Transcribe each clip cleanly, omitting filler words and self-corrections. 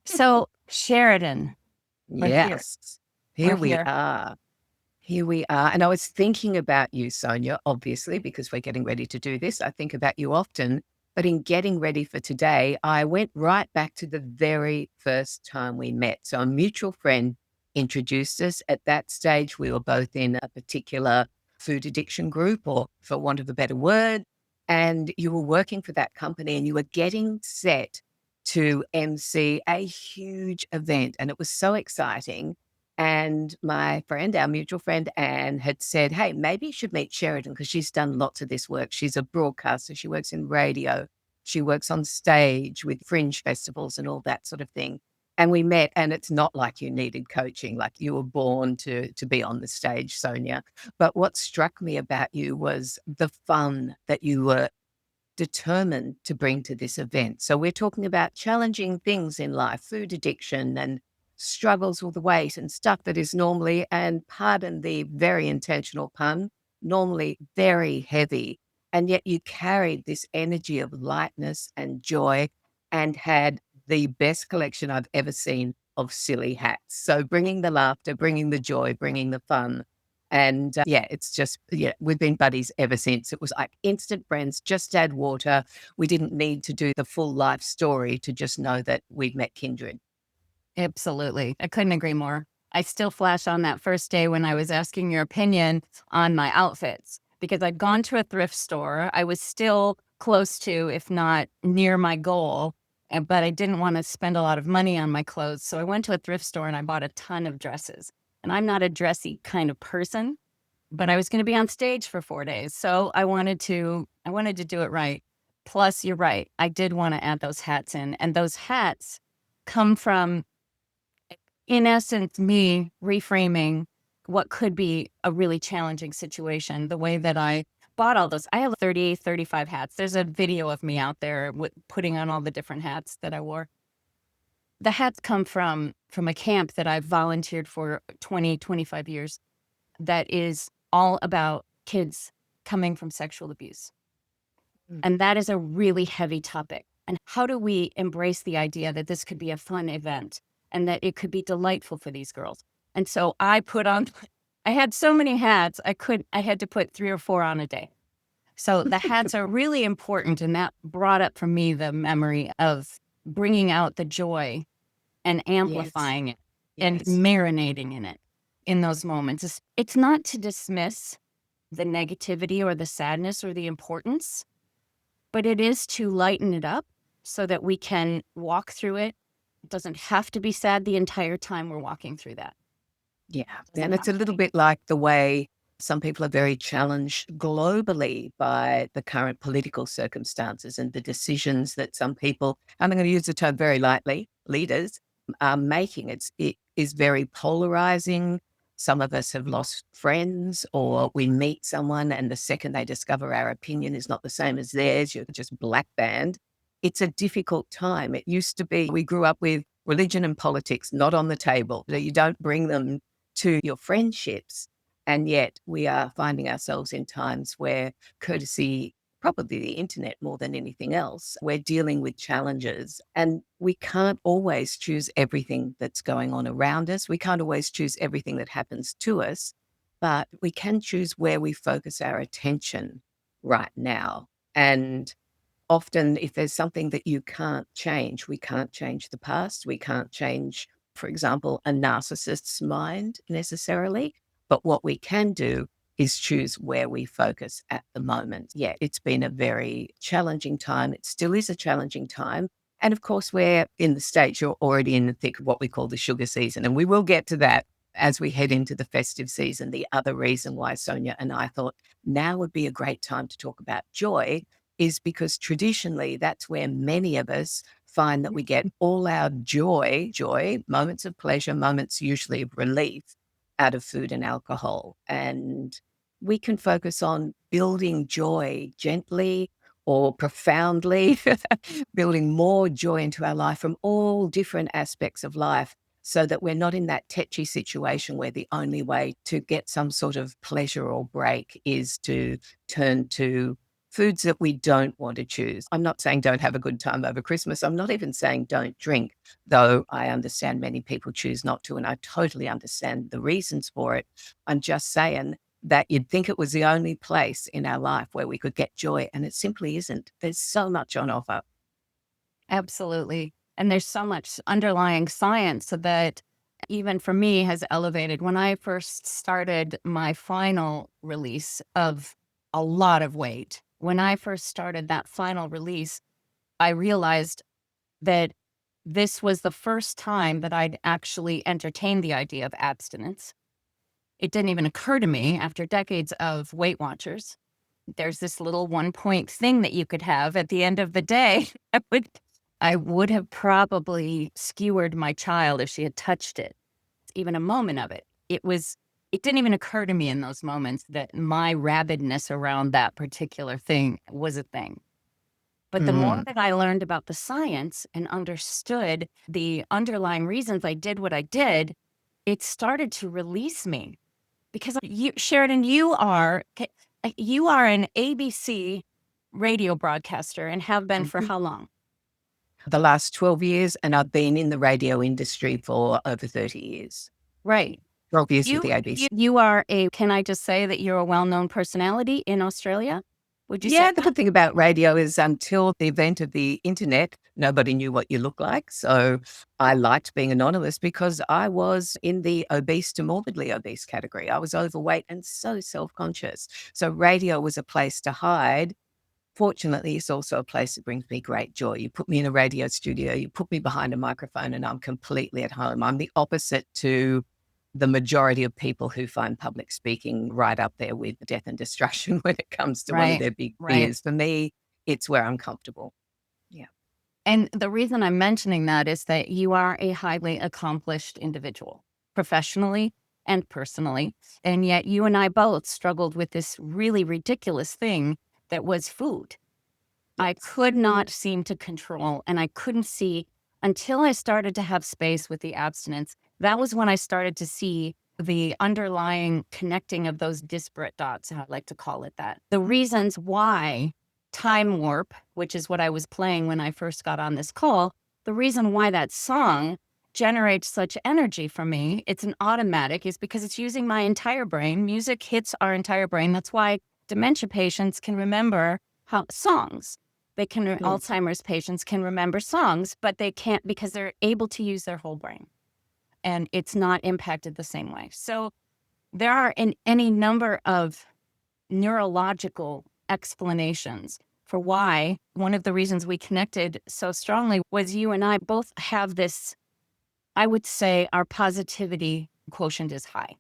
So, Sheridan, we're here. Yes, here We're we here. are. Here we are. And I was thinking about you, Sonja, obviously, because we're getting ready to do this. I think about you often. But in getting ready for today, I went right back to the very first time we met. So a mutual friend introduced us. At that stage, we were both in a particular food addiction group, or for want of a better word. And you were working for that company and you were getting set to MC a huge event. And it was so exciting. And my friend, our mutual friend, Anne, had said, hey, maybe you should meet Sheridan because she's done lots of this work. She's a broadcaster. She works in radio. She works on stage with fringe festivals and all that sort of thing. And we met, and it's not like you needed coaching, like you were born to be on the stage, Sonja. But what struck me about you was the fun that you were determined to bring to this event. So we're talking about challenging things in life, food addiction and struggles with weight and stuff that is normally, and pardon the very intentional pun, normally very heavy. And yet you carried this energy of lightness and joy and had the best collection I've ever seen of silly hats. So bringing the laughter, bringing the joy, bringing the fun. And yeah, it's just, yeah, we've been buddies ever since. It was like instant friends, just add water. We didn't need to do the full life story to just know that we'd met kindred. Absolutely. I couldn't agree more. I still flash on that first day when I was asking your opinion on my outfits because I'd gone to a thrift store. I was still close to, if not near my goal, but I didn't want to spend a lot of money on my clothes. So I went to a thrift store and I bought a ton of dresses. And I'm not a dressy kind of person, but I was going to be on stage for 4 days. So I wanted to do it right. Plus, you're right. I did want to add those hats in. And those hats come from, in essence, me reframing what could be a really challenging situation. The way that I bought all those, I have 30, 35 hats. There's a video of me out there putting on all the different hats that I wore. The hats come from a camp that I've volunteered for 20, 25 years that is all about kids coming from sexual abuse. Mm. And that is a really heavy topic. And how do we embrace the idea that this could be a fun event and that it could be delightful for these girls? And so I had so many hats, I had to put 3 or 4 on a day. So the hats are really important. And that brought up for me the memory of bringing out the joy and Yes, amplifying it and yes. marinating in it in those moments. It's not to dismiss the negativity or the sadness or the importance, but it is to lighten it up so that we can walk through it. It doesn't have to be sad the entire time we're walking through that. Yeah. It doesn't And it's have a to little be. bit like the way some people are very challenged globally by the current political circumstances and the decisions that some people, and I'm going to use the term very lightly, leaders are making. It is very polarizing. Some of us have lost friends, or we meet someone and the second they discover our opinion is not the same as theirs, you're just black banned. It's a difficult time. It used to be, we grew up with religion and politics not on the table. You don't bring them to your friendships. And yet we are finding ourselves in times where, courtesy, probably the internet more than anything else, we're dealing with challenges and we can't always choose everything that's going on around us. We can't always choose everything that happens to us, but we can choose where we focus our attention right now. And often, if there's something that you can't change, we can't change the past. We can't change, for example, a narcissist's mind necessarily. But what we can do is choose where we focus at the moment. Yeah, it's been a very challenging time. It still is a challenging time. And of course, we're in the States, you're already in the thick of what we call the sugar season. And we will get to that as we head into the festive season. The other reason why Sonja and I thought now would be a great time to talk about joy is because traditionally that's where many of us find that we get all our joy, moments of pleasure, moments usually of relief out of food and alcohol. And we can focus on building joy gently or profoundly, building more joy into our life from all different aspects of life so that we're not in that tetchy situation where the only way to get some sort of pleasure or break is to turn to foods that we don't want to choose. I'm not saying don't have a good time over Christmas. I'm not even saying don't drink, though I understand many people choose not to, and I totally understand the reasons for it. I'm just saying that you'd think it was the only place in our life where we could get joy, and it simply isn't. There's so much on offer. Absolutely. And there's so much underlying science that even for me has elevated. When I first started my final release of a lot of weight, when I first started that final release, I realized that this was the first time that I'd actually entertained the idea of abstinence. It didn't even occur to me after decades of Weight Watchers. There's this little 1 point thing that you could have at the end of the day. I would have probably skewered my child if she had touched it, even a moment of it. It didn't even occur to me in those moments that my rabidness around that particular thing was a thing. But the more Mm. that I learned about the science and understood the underlying reasons I did what I did, it started to release me. Because you, Sheridan, you are an ABC radio broadcaster and have been for Mhm. how long? The last 12 years, and I've been in the radio industry for over 30 years. Right. 12 years with You the ABC. you are a can I just say that you're a well-known personality in Australia? Would you say Yeah, the that? good thing about radio is until the event of the internet, nobody knew what you look like. So I liked being anonymous because I was in the obese to morbidly obese category. I was overweight and so self-conscious. So radio was a place to hide. Fortunately, it's also a place that brings me great joy. You put me in a radio studio, you put me behind a microphone, and I'm completely at home. I'm the opposite to the majority of people who find public speaking right up there with death and destruction when it comes to one of Right. their big Right. fears. For me, it's where I'm comfortable. Yeah. And the reason I'm mentioning that is that you are a highly accomplished individual, professionally and personally. And yet you and I both struggled with this really ridiculous thing that was food. I Yes. could not seem to control, and I couldn't see until I started to have space with the abstinence. That was when I started to see the underlying connecting of those disparate dots, I like to call it that. The reasons why time warp, which is what I was playing when I first got on this call, the reason why that song generates such energy for me, it's an automatic, is because it's using my entire brain. Music hits our entire brain. That's why dementia patients can remember how songs. Mm. Alzheimer's patients can remember songs, but they can't because they're able to use their whole brain and it's not impacted the same way. So there are any number of neurological explanations for why one of the reasons we connected so strongly was you and I both have this, I would say our positivity quotient is high.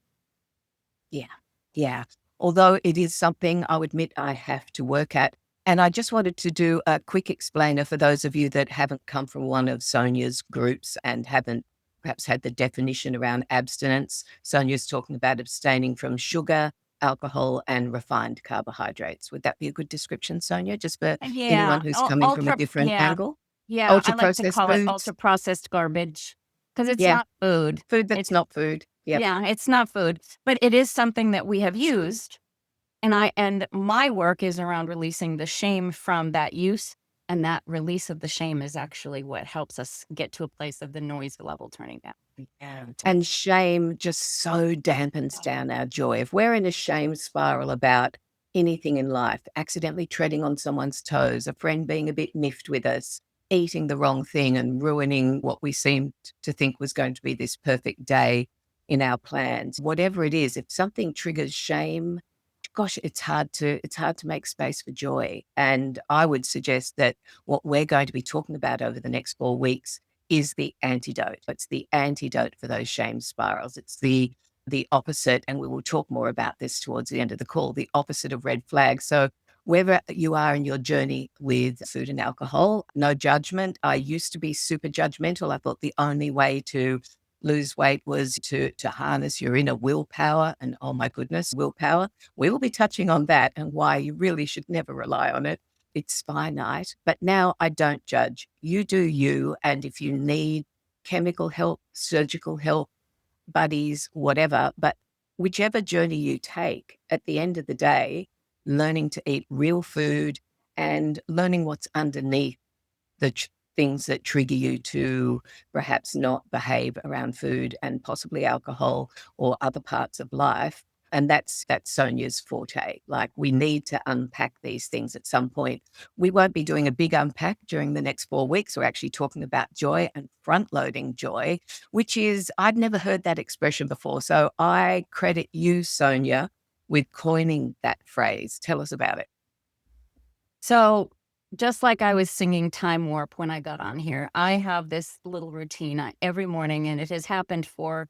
Yeah. Yeah. Although it is something I'll admit I have to work at. And I just wanted to do a quick explainer for those of you that haven't come from one of Sonja's groups and haven't perhaps had the definition around abstinence. Sonja's talking about abstaining from sugar, alcohol, and refined carbohydrates. Would that be a good description, Sonja, just for anyone Yeah, who's coming from a different yeah, angle? yeah. I Ultra like to processed call it foods. ultra processed garbage because it's Yeah. not food. Food that's It's not food. Yep. Yeah, it's not food, but it is something that we have used, and my work is around releasing the shame from that use, and that release of the shame is actually what helps us get to a place of the noise level turning down. Yeah. And shame just so dampens down our joy. If we're in a shame spiral about anything in life, accidentally treading on someone's toes, a friend being a bit miffed with us, eating the wrong thing and ruining what we seemed to think was going to be this perfect day in our plans, whatever it is, if something triggers shame, gosh, it's hard to make space for joy. And I would suggest that what we're going to be talking about over the next 4 weeks is the antidote. It's the antidote for those shame spirals. It's the opposite, and we will talk more about this towards the end of the call, the opposite of red flags. So wherever you are in your journey with food and alcohol, no judgment. I used to be super judgmental. I thought the only way to lose weight was to harness your inner willpower. And oh my goodness, willpower. We will be touching on that and why you really should never rely on it. It's finite. But now I don't judge. You do you. And if you need chemical help, surgical help, buddies, whatever, but whichever journey you take, at the end of the day, learning to eat real food and learning what's underneath the things that trigger you to perhaps not behave around food and possibly alcohol or other parts of life. And that's Sonja's forte. Like, we need to unpack these things at some point. We won't be doing a big unpack during the next 4 weeks. We're actually talking about joy and front loading joy, which is, I'd never heard that expression before. So I credit you, Sonja, with coining that phrase. Tell us about it. So, just like I was singing Time Warp when I got on here, I have this little routine every morning, and it has happened for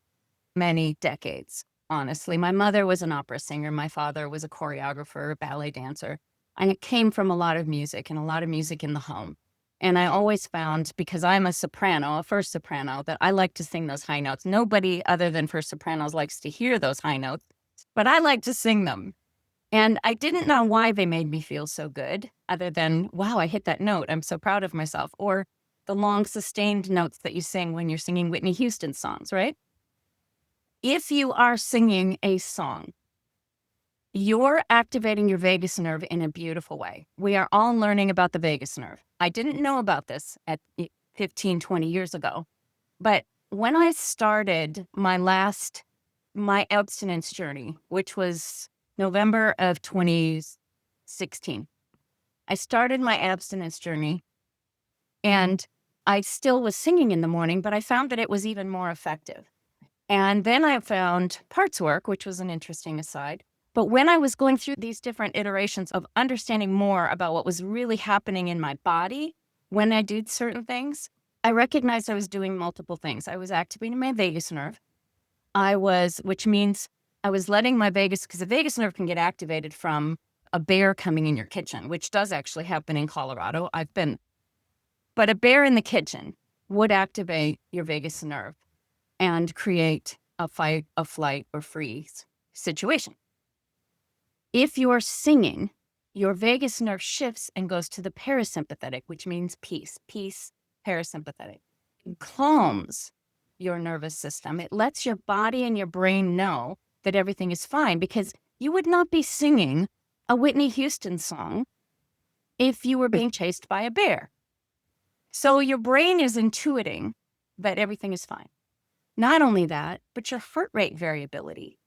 many decades, honestly. My mother was an opera singer. My father was a choreographer, a ballet dancer. And it came from a lot of music and a lot of music in the home. And I always found, because I'm a soprano, a first soprano, that I like to sing those high notes. Nobody other than first sopranos likes to hear those high notes, but I like to sing them. And I didn't know why they made me feel so good, other than, wow, I hit that note. I'm so proud of myself. Or the long sustained notes that you sing when you're singing Whitney Houston songs, right? If you are singing a song, you're activating your vagus nerve in a beautiful way. We are all learning about the vagus nerve. I didn't know about this at 15, 20 years ago. But when I started my abstinence journey, which was November of 2016, I started my abstinence journey, and I still was singing in the morning, but I found that it was even more effective. And then I found parts work, which was an interesting aside. But when I was going through these different iterations of understanding more about what was really happening in my body when I did certain things, I recognized I was doing multiple things. I was activating my vagus nerve. Which means I was letting my vagus, because the vagus nerve can get activated from a bear coming in your kitchen, which does actually happen in Colorado. But a bear in the kitchen would activate your vagus nerve and create a fight, a flight, or freeze situation. If you're singing, your vagus nerve shifts and goes to the parasympathetic, which means peace, parasympathetic. It calms your nervous system. It lets your body and your brain know that everything is fine, because you would not be singing a Whitney Houston song if you were being chased by a bear. So your brain is intuiting that everything is fine. Not only that, but your heart rate variability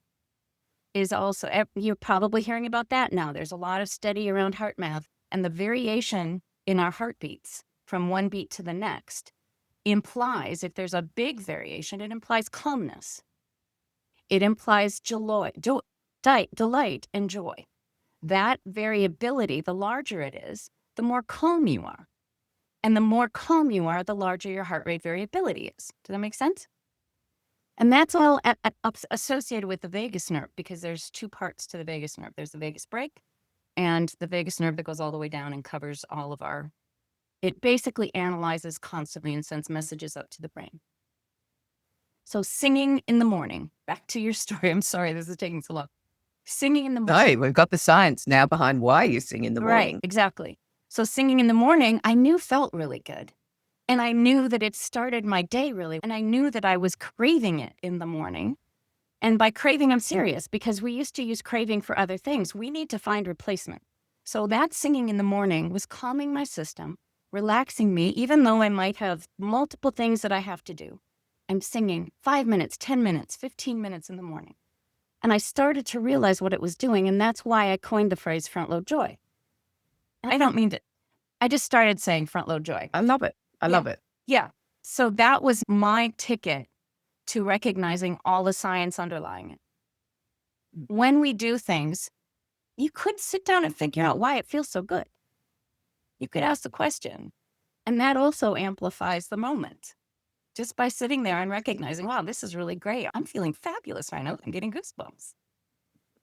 is also, you're probably hearing about that now. There's a lot of study around heart math, and the variation in our heartbeats from one beat to the next implies, if there's a big variation, it implies calmness. It implies delight and joy. That variability, the larger it is, the more calm you are. And the more calm you are, the larger your heart rate variability is. Does that make sense? And that's all associated with the vagus nerve, because there's two parts to the vagus nerve. There's the vagus brake and the vagus nerve that goes all the way down and covers all of it basically analyzes constantly and sends messages up to the brain. So singing in the morning, back to your story. I'm sorry, this is taking so long. Singing in the morning. No, we've got the science now behind why you sing in the morning. Right, exactly. So singing in the morning, I knew felt really good. And I knew that it started my day really. And I knew that I was craving it in the morning. And by craving, I'm serious, because we used to use craving for other things. We need to find replacement. So that singing in the morning was calming my system, relaxing me, even though I might have multiple things that I have to do. I'm singing 5 minutes, 10 minutes, 15 minutes in the morning. And I started to realize what it was doing. And that's why I coined the phrase front load joy. And I don't mean to, I just started saying front load joy. I love it. I love it. Yeah. So that was my ticket to recognizing all the science underlying it. When we do things, you could sit down and figure out why it feels so good. You could ask the question. And that also amplifies the moment. Just by sitting there and recognizing, wow, this is really great. I'm feeling fabulous right now. I'm getting goosebumps.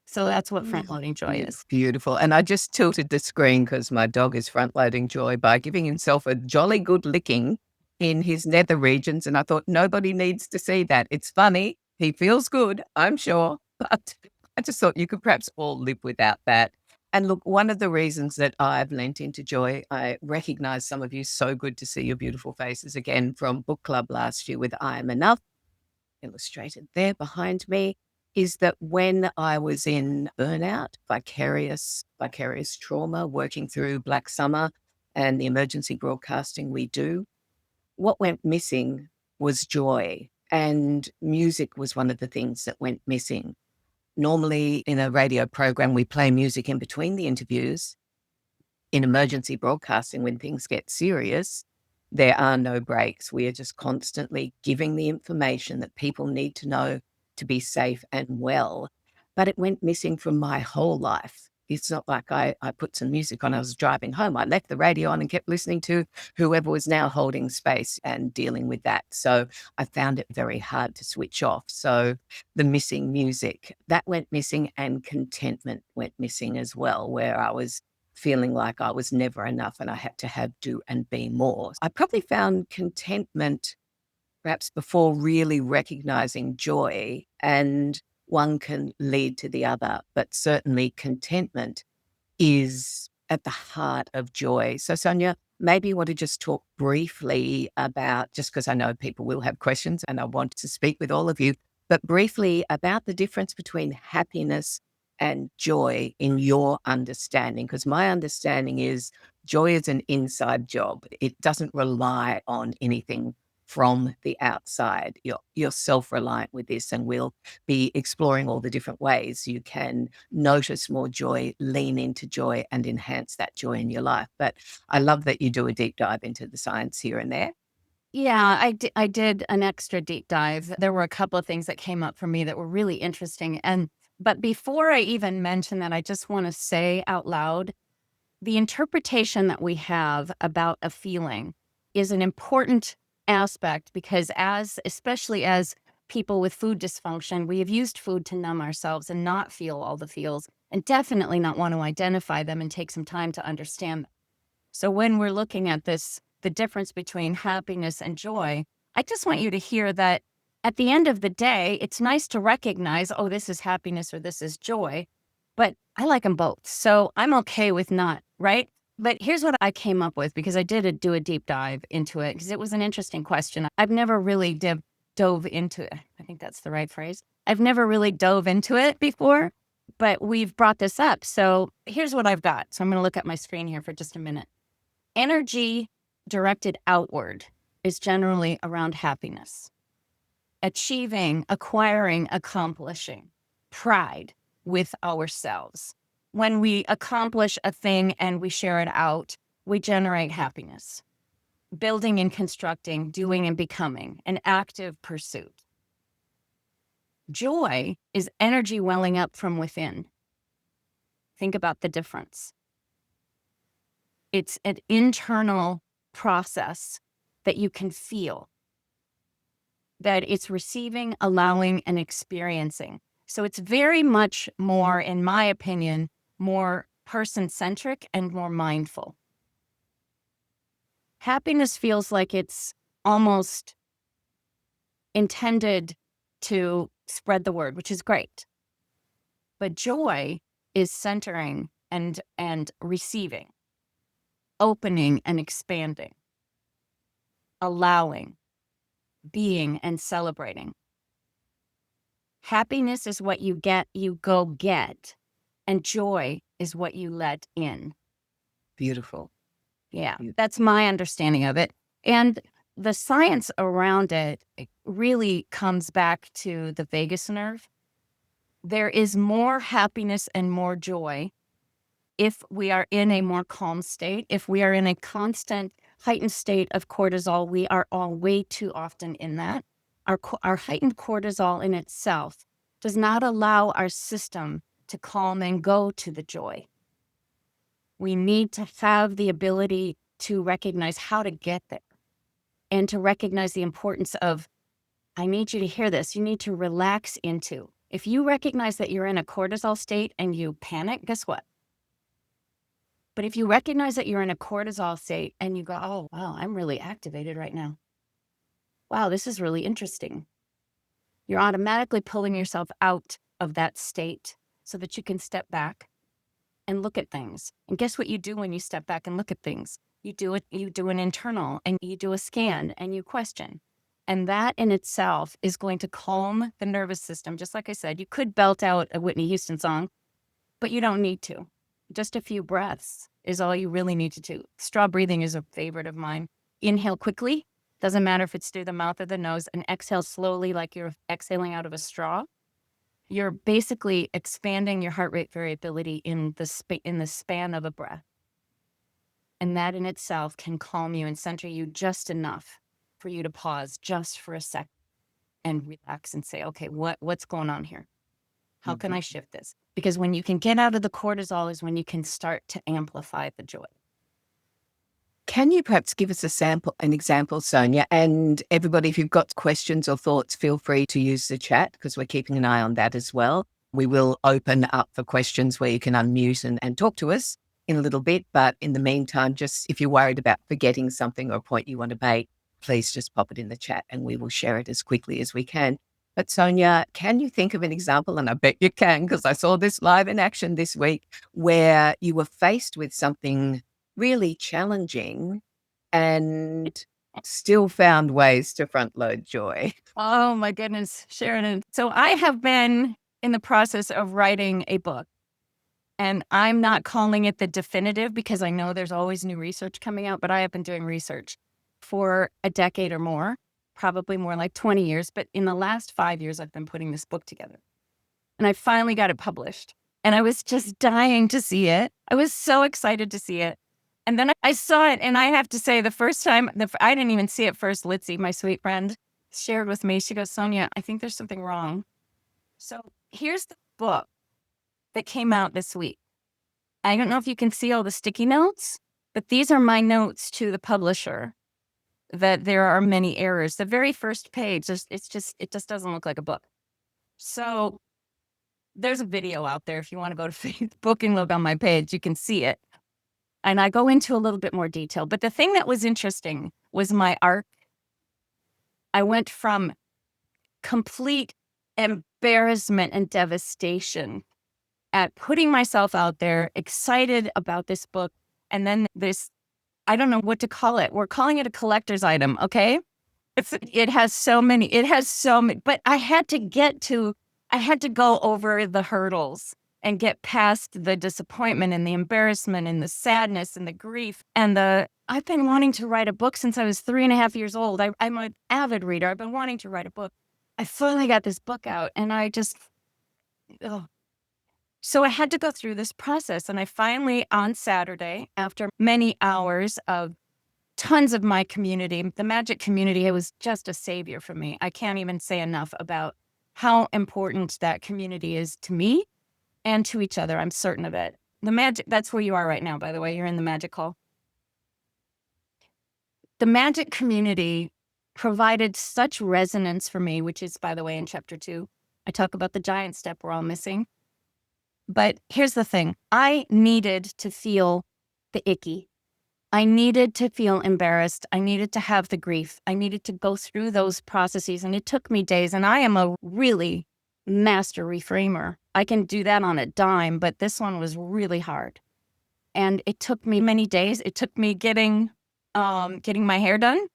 So that's what front loading joy is. Beautiful. And I just tilted the screen because my dog is front loading joy by giving himself a jolly good licking in his nether regions. And I thought, nobody needs to see that. It's funny. He feels good, I'm sure. But I just thought you could perhaps all live without that. And look, one of the reasons that I've lent into joy, I recognize some of you. So good to see your beautiful faces again from book club last year with I Am Enough, illustrated there behind me. is that when I was in burnout, vicarious trauma, working through Black Summer and the emergency broadcasting we do, what went missing was joy. And music was one of the things that went missing. Normally, in a radio program, we play music in between the interviews. In emergency broadcasting, when things get serious, there are no breaks. We are just constantly giving the information that people need to know to be safe and well. But it went missing from my whole life. It's not like I put some music on. I was driving home. I left the radio on and kept listening to whoever was now holding space and dealing with that. So I found it very hard to switch off. So the missing music, that went missing, and contentment went missing as well, where I was feeling like I was never enough and I had to have, do, and be more. I probably found contentment perhaps before really recognizing joy, and one can lead to the other, but certainly contentment is at the heart of joy. So, Sonja, maybe you want to just talk briefly about, just because I know people will have questions and I want to speak with all of you, but briefly about the difference between happiness and joy in your understanding. Because my understanding is joy is an inside job, it doesn't rely on anything from the outside. You're self-reliant with this, and we'll be exploring all the different ways you can notice more joy, lean into joy, and enhance that joy in your life. But I love that you do a deep dive into the science here and there. Yeah, I did an extra deep dive. There were a couple of things that came up for me that were really interesting. But before I even mention that, I just want to say out loud, the interpretation that we have about a feeling is an important aspect, because especially as people with food dysfunction, we have used food to numb ourselves and not feel all the feels, and definitely not want to identify them and take some time to understand them. So when we're looking at this, the difference between happiness and joy, I just want you to hear that at the end of the day, it's nice to recognize, oh, this is happiness or this is joy, but I like them both. So I'm okay with not, right? But here's what I came up with, because I did do a deep dive into it, because it was an interesting question. I've never really dove into it. I think that's the right phrase. I've never really dove into it before, but we've brought this up. So here's what I've got. So I'm going to look at my screen here for just a minute. Energy directed outward is generally around happiness, achieving, acquiring, accomplishing, pride with ourselves. When we accomplish a thing and we share it out, we generate happiness. Building and constructing, doing and becoming, an active pursuit. Joy is energy welling up from within. Think about the difference. It's an internal process that you can feel, that it's receiving, allowing, and experiencing. So it's very much more, in my opinion, more person-centric and more mindful. Happiness feels like it's almost intended to spread the word, which is great. But joy is centering and receiving, opening and expanding, allowing, being and celebrating. Happiness is what you go get, and joy is what you let in. Beautiful. Yeah, that's my understanding of it. And the science around it really comes back to the vagus nerve. There is more happiness and more joy if we are in a more calm state. If we are in a constant heightened state of cortisol, we are all way too often in that. Our heightened cortisol in itself does not allow our system to calm and go to the joy. We need to have the ability to recognize how to get there, and to recognize the importance of, I need you to hear this, you need to relax into. If you recognize that you're in a cortisol state and you panic, guess what? But if you recognize that you're in a cortisol state and you go, oh, wow, I'm really activated right now. Wow, this is really interesting. You're automatically pulling yourself out of that state so that you can step back and look at things. And guess what you do when you step back and look at things? You do an internal, and you do a scan, and you question. And that in itself is going to calm the nervous system. Just like I said, you could belt out a Whitney Houston song, but you don't need to. Just a few breaths is all you really need to do. Straw breathing is a favorite of mine. Inhale quickly. Doesn't matter if it's through the mouth or the nose, and exhale slowly like you're exhaling out of a straw. You're basically expanding your heart rate variability in the span of a breath. And that in itself can calm you and center you just enough for you to pause just for a second and relax and say, okay, what's going on here? How can I shift this? Because when you can get out of the cortisol is when you can start to amplify the joy. Can you perhaps give us an example, Sonja? And everybody, if you've got questions or thoughts, feel free to use the chat because we're keeping an eye on that as well. We will open up for questions where you can unmute and talk to us in a little bit. But in the meantime, just if you're worried about forgetting something or a point you want to make, please just pop it in the chat and we will share it as quickly as we can. But Sonja, can you think of an example? And I bet you can, because I saw this live in action this week, where you were faced with something really challenging and still found ways to front load joy. Oh my goodness, Sheridan. So I have been in the process of writing a book, and I'm not calling it the definitive because I know there's always new research coming out, but I have been doing research for a decade or more, probably more like 20 years. But in the last 5 years, I've been putting this book together, and I finally got it published, and I was just dying to see it. I was so excited to see it. And then I saw it, and I have to say, the first time, I didn't even see it first. Litzy, my sweet friend, shared with me. She goes, Sonja, I think there's something wrong. So here's the book that came out this week. I don't know if you can see all the sticky notes, but these are my notes to the publisher that there are many errors. The very first page, it just doesn't look like a book. So there's a video out there. If you want to go to Facebook and look on my page, you can see it. And I go into a little bit more detail. But the thing that was interesting was my arc. I went from complete embarrassment and devastation at putting myself out there, excited about this book. And then this, I don't know what to call it. We're calling it a collector's item, okay? It has so many, but I had to go over the hurdles and get past the disappointment and the embarrassment and the sadness and the grief and I've been wanting to write a book since I was 3.5 years old. I'm an avid reader. I've been wanting to write a book. I finally got this book out and so I had to go through this process. And I finally, on Saturday, after many hours of tons of my community, the magic community, it was just a savior for me. I can't even say enough about how important that community is to me and to each other. I'm certain of it. The magic, that's where you are right now, by the way. You're in the magic hall. The magic community provided such resonance for me, which is, by the way, in chapter 2. I talk about the giant step we're all missing. But here's the thing. I needed to feel the icky. I needed to feel embarrassed. I needed to have the grief. I needed to go through those processes. And it took me days. And I am a really master reframer. I can do that on a dime, but this one was really hard. And it took me many days. It took me getting my hair done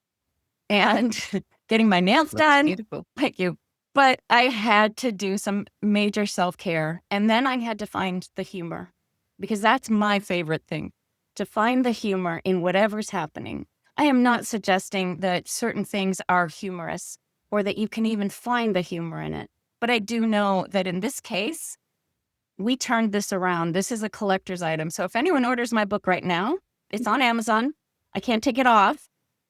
and getting my nails done. Beautiful. Thank you. But I had to do some major self-care. And then I had to find the humor, because that's my favorite thing, to find the humor in whatever's happening. I am not suggesting that certain things are humorous or that you can even find the humor in it. But I do know that in this case, we turned this around. This is a collector's item. So if anyone orders my book right now, it's on Amazon. I can't take it off,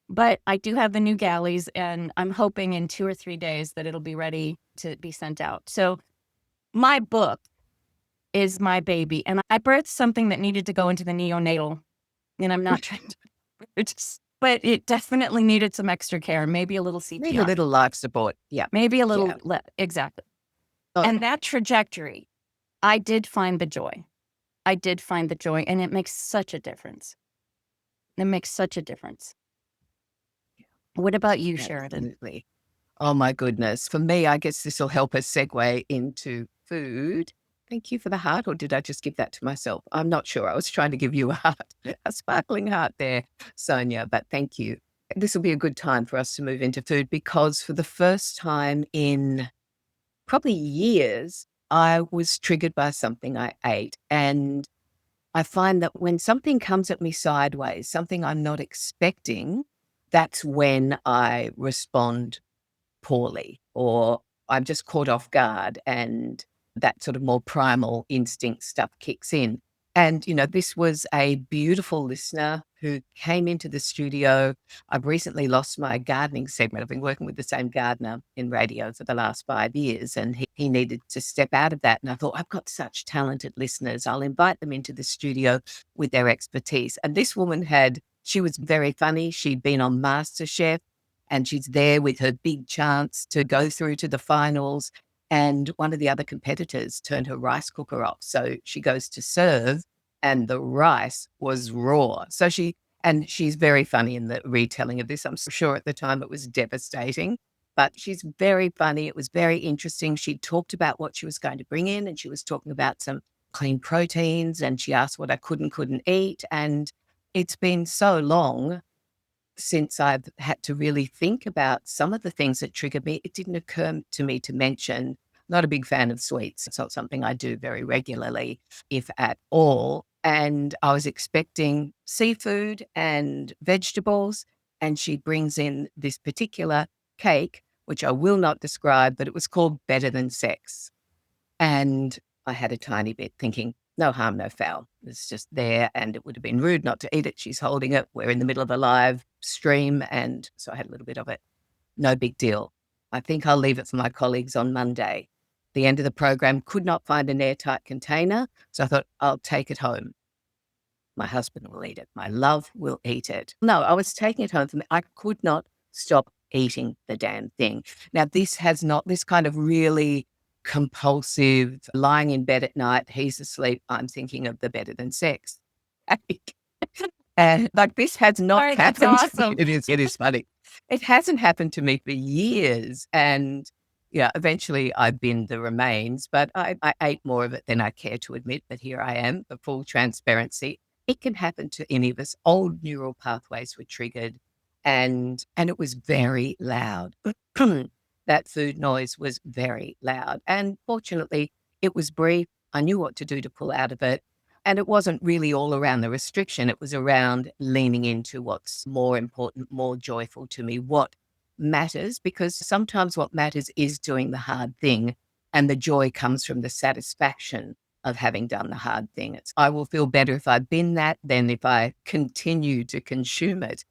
but I do have the new galleys, and I'm hoping in 2 or 3 days that it'll be ready to be sent out. So my book is my baby, and I birthed something that needed to go into the neonatal, and I'm not trying to, but it definitely needed some extra care, maybe a little CPR. Need a little life support. Yeah. Maybe a little, exactly. Oh. And that trajectory, I did find the joy. I did find the joy, and it makes such a difference. It makes such a difference. What about you, Sheridan? Absolutely. Oh my goodness. For me, I guess this will help us segue into food. Thank you for the heart, or did I just give that to myself? I'm not sure. I was trying to give you a heart, a sparkling heart there, Sonja, but thank you. This will be a good time for us to move into food because for the first time in probably years, I was triggered by something I ate. And I find that when something comes at me sideways, something I'm not expecting, that's when I respond poorly, or I'm just caught off guard and that sort of more primal instinct stuff kicks in. And, this was a beautiful listener who came into the studio. I've recently lost my gardening segment. I've been working with the same gardener in radio for the last 5 years, and he needed to step out of that. And I thought, I've got such talented listeners. I'll invite them into the studio with their expertise. And this woman she was very funny. She'd been on MasterChef and she's there with her big chance to go through to the finals. And one of the other competitors turned her rice cooker off. So she goes to serve and the rice was raw. And she's very funny in the retelling of this. I'm sure at the time it was devastating, but she's very funny. It was very interesting. She talked about what she was going to bring in and she was talking about some clean proteins and she asked what I could and couldn't eat. And it's been so long since I've had to really think about some of the things that triggered me. It didn't occur to me to mention, not a big fan of sweets. It's not something I do very regularly, if at all. And I was expecting seafood and vegetables. And she brings in this particular cake, which I will not describe, but it was called Better Than Sex. And I had a tiny bit thinking, no harm, no foul. It's just there and it would have been rude not to eat it. She's holding it. We're in the middle of a live stream. And so I had a little bit of it. No big deal. I think I'll leave it for my colleagues on Monday. The end of the program, could not find an airtight container. So I thought, I'll take it home. My husband will eat it. My love will eat it. No, I was taking it home for me. I could not stop eating the damn thing. Now, this kind of really compulsive, lying in bed at night, he's asleep, I'm thinking of the Better Than Sex. And this has not All right, that's happened. awesome. It is funny. It hasn't happened to me for years. And yeah, eventually I binned the remains, but I ate more of it than I care to admit. But here I am, for full transparency. It can happen to any of us. Old neural pathways were triggered and it was very loud. That food noise was very loud. And fortunately, it was brief. I knew what to do to pull out of it. And it wasn't really all around the restriction. It was around leaning into what's more important, more joyful to me, what matters, because sometimes what matters is doing the hard thing. And the joy comes from the satisfaction of having done the hard thing. I will feel better if I bin that than if I continue to consume it.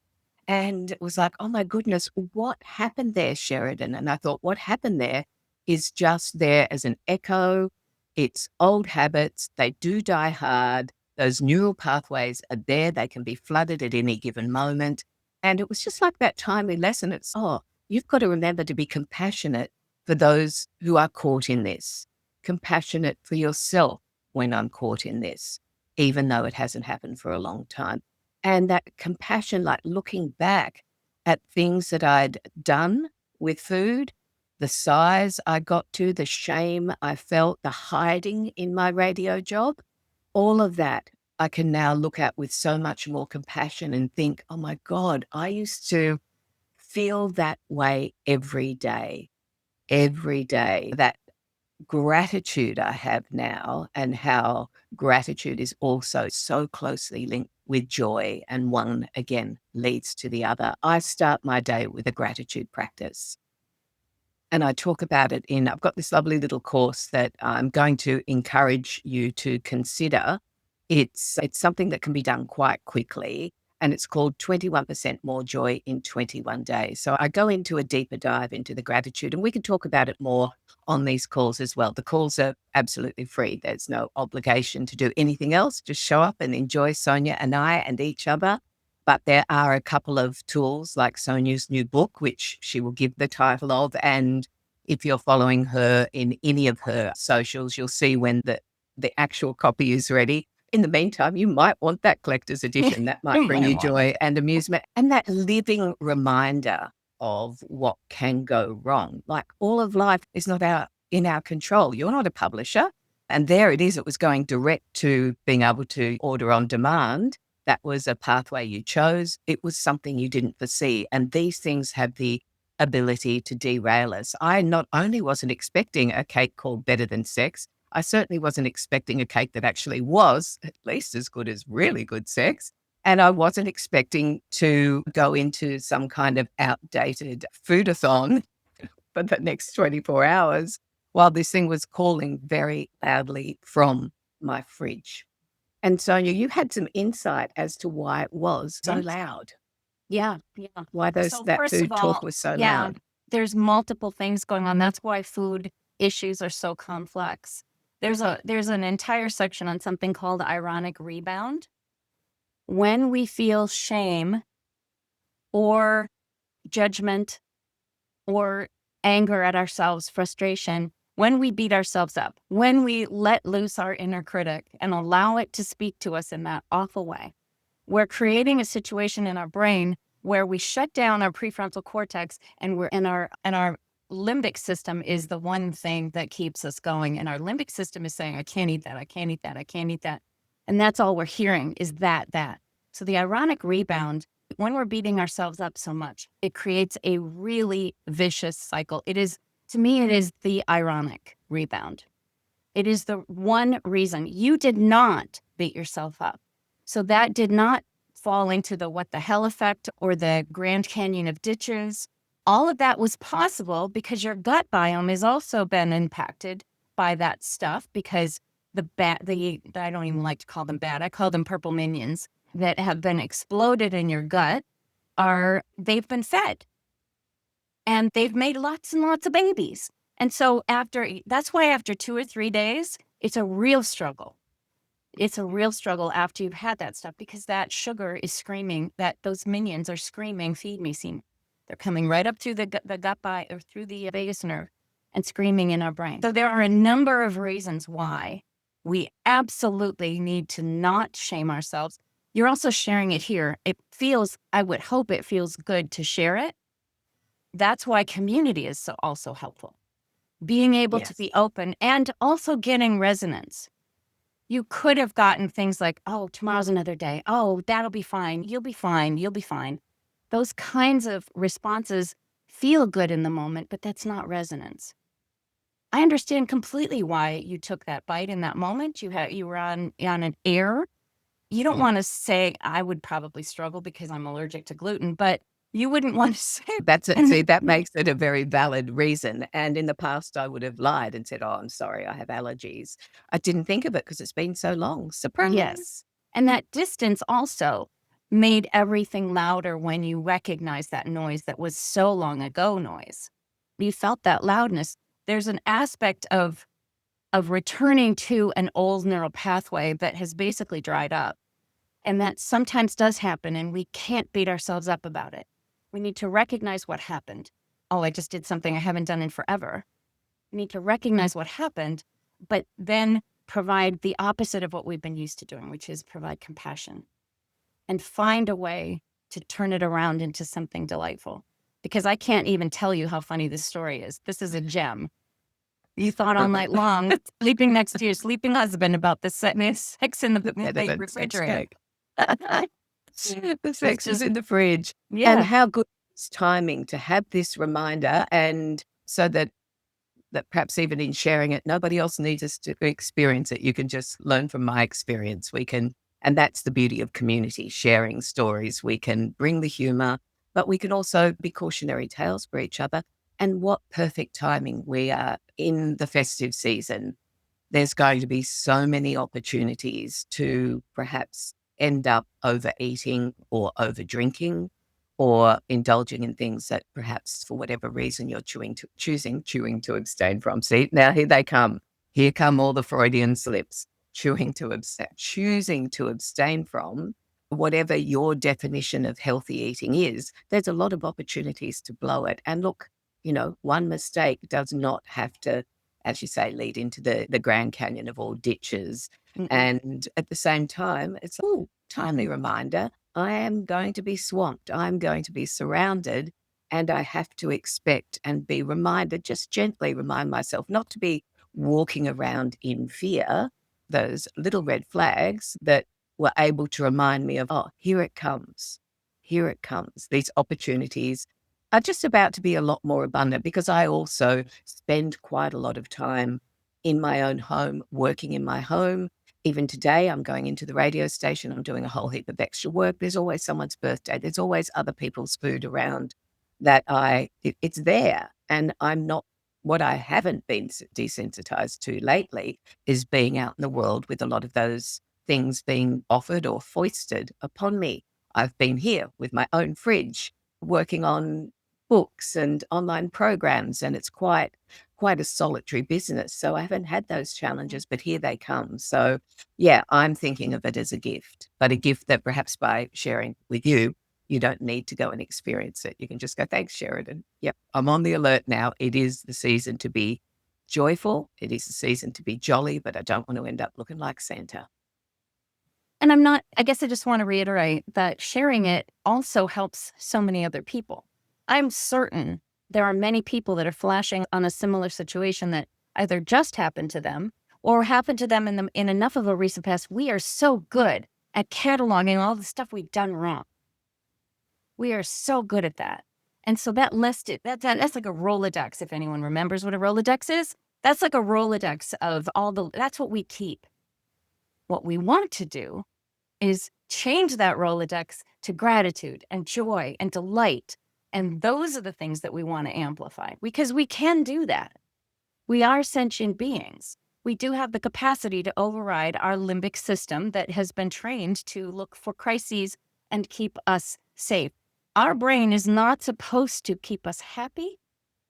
And it was like, oh my goodness, what happened there, Sheridan? And I thought, what happened there is just there as an echo. It's old habits. They do die hard. Those neural pathways are there. They can be flooded at any given moment. And it was just like that timely lesson. You've got to remember to be compassionate for those who are caught in this, compassionate for yourself when I'm caught in this, even though it hasn't happened for a long time. And that compassion, like looking back at things that I'd done with food, the size I got to, the shame I felt, the hiding in my radio job, all of that I can now look at with so much more compassion and think, oh my God, I used to feel that way every day, every day. That gratitude I have now and how gratitude is also so closely linked with joy and one again leads to the other. I start my day with a gratitude practice. And I talk about it I've got this lovely little course that I'm going to encourage you to consider. It's something that can be done quite quickly. And it's called 21% More Joy in 21 Days. So I go into a deeper dive into the gratitude, and we can talk about it more on these calls as well. The calls are absolutely free. There's no obligation to do anything else. Just show up and enjoy Sonja and I and each other. But there are a couple of tools like Sonja's new book, which she will give the title of. And if you're following her in any of her socials, you'll see when the actual copy is ready. In the meantime, you might want that collector's edition. That might bring you joy and amusement and that living reminder of what can go wrong. Like all of life is not in our control. You're not a publisher. And there it is. It was going direct to being able to order on demand. that was a pathway you chose. It was something you didn't foresee. And these things have the ability to derail us. I not only wasn't expecting a cake called Better Than Sex, I certainly wasn't expecting a cake that actually was at least as good as really good sex. And I wasn't expecting to go into some kind of outdated foodathon for the next 24 hours while this thing was calling very loudly from my fridge. And Sonja, you had some insight as to why it was so loud, Yeah. why So that first of food talk all, was so yeah, loud. there's multiple things going on. That's why food issues are so complex. There's an entire section on something called ironic rebound. When we feel shame or judgment or anger at ourselves, frustration, when we beat ourselves up, when we let loose our inner critic and allow it to speak to us in that awful way, we're creating a situation in our brain where we shut down our prefrontal cortex, and our limbic system is the one thing that keeps us going. And our limbic system is saying, I can't eat that, I can't eat that, I can't eat that. And that's all we're hearing is that. So the ironic rebound, when we're beating ourselves up so much, it creates a really vicious cycle. To me, it is the ironic rebound. It is the one reason you did not beat yourself up. So that did not fall into the what the hell effect or the Grand Canyon of ditches. All of that was possible because your gut biome has also been impacted by that stuff, because I don't even like to call them bad, I call them purple minions that have been exploded in your gut they've been fed and they've made lots and lots of babies. And so that's why after 2 or 3 days, it's a real struggle. It's a real struggle after you've had that stuff, because that sugar is screaming, that those minions are screaming, feed me, see me. They're coming right up through the gut or through the vagus nerve and screaming in our brain. So there are a number of reasons why we absolutely need to not shame ourselves. You're also sharing it here. I would hope it feels good to share it. That's why community is also helpful. Being able to be open and also getting resonance. You could have gotten things like, oh, tomorrow's another day. Oh, that'll be fine. You'll be fine. You'll be fine. Those kinds of responses feel good in the moment, but that's not resonance. I understand completely why you took that bite in that moment. You were on an air. You don't want to say, I would probably struggle because I'm allergic to gluten, but you wouldn't want to say That's it. See, that makes it a very valid reason. And in the past, I would have lied and said, oh, I'm sorry, I have allergies. I didn't think of it because it's been so long. Surprise. Yes. And that distance also made everything louder when you recognized that noise that was so long ago noise. You felt that loudness. There's an aspect of returning to an old neural pathway that has basically dried up. And that sometimes does happen, and we can't beat ourselves up about it. We need to recognize what happened. Oh, I just did something I haven't done in forever. We need to recognize what happened, but then provide the opposite of what we've been used to doing, which is provide compassion and find a way to turn it around into something delightful. Because I can't even tell you how funny this story is. This is a gem. You thought all night long, sleeping next to your sleeping husband about the sex in the refrigerator. The sex is in the fridge. Yeah. And how good is timing to have this reminder, and so that perhaps even in sharing it, nobody else needs us to experience it. You can just learn from my experience. And that's the beauty of community, sharing stories. We can bring the humor, but we can also be cautionary tales for each other. And what perfect timing we are in the festive season. There's going to be so many opportunities to perhaps end up overeating or over-drinking or indulging in things that perhaps for whatever reason you're choosing to abstain from. See, now here they come. Here come all the Freudian slips. Choosing to abstain from whatever your definition of healthy eating is. There's a lot of opportunities to blow it. And look, one mistake does not have to, as you say, lead into the Grand Canyon of all ditches. Mm-mm. And at the same time, it's a timely reminder. I am going to be swamped. I'm going to be surrounded, and I have to expect and be reminded, just gently remind myself not to be walking around in fear, those little red flags that were able to remind me of, oh, here it comes. Here it comes. These opportunities are just about to be a lot more abundant, because I also spend quite a lot of time in my own home, working in my home. Even today, I'm going into the radio station. I'm doing a whole heap of extra work. There's always someone's birthday. There's always other people's food around that it's there. And I'm not, what I haven't been desensitized to lately is being out in the world with a lot of those things being offered or foisted upon me. I've been here with my own fridge, working on books and online programs, and it's quite a solitary business. So I haven't had those challenges, but here they come. So yeah, I'm thinking of it as a gift, but a gift that perhaps by sharing with you, you don't need to go and experience it. You can just go, thanks, Sheridan. Yep, I'm on the alert now. It is the season to be joyful. It is the season to be jolly, but I don't want to end up looking like Santa. And I guess I just want to reiterate that sharing it also helps so many other people. I'm certain there are many people that are flashing on a similar situation that either just happened to them or happened to them in enough of a recent past. We are so good at cataloging all the stuff we've done wrong. We are so good at that. And so that list, that's like a Rolodex, if anyone remembers what a Rolodex is. That's like a Rolodex of that's what we keep. What we want to do is change that Rolodex to gratitude and joy and delight. And those are the things that we want to amplify, because we can do that. We are sentient beings. We do have the capacity to override our limbic system that has been trained to look for crises and keep us safe. Our brain is not supposed to keep us happy.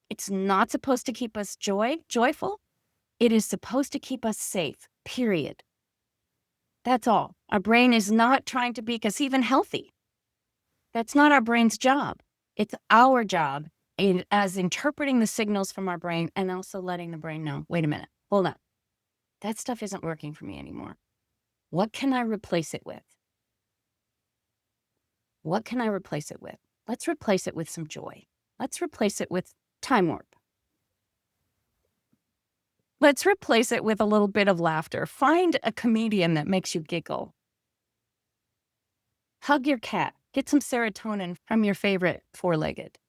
It's not supposed to keep us joyful. It is supposed to keep us safe, period. That's all. Our brain is not trying to make us even healthy. That's not our brain's job. It's our job as interpreting the signals from our brain and also letting the brain know, wait a minute, hold on. That stuff isn't working for me anymore. What can I replace it with? What can I replace it with? Let's replace it with some joy. Let's replace it with time warp. Let's replace it with a little bit of laughter. Find a comedian that makes you giggle. Hug your cat. Get some serotonin from your favorite four-legged.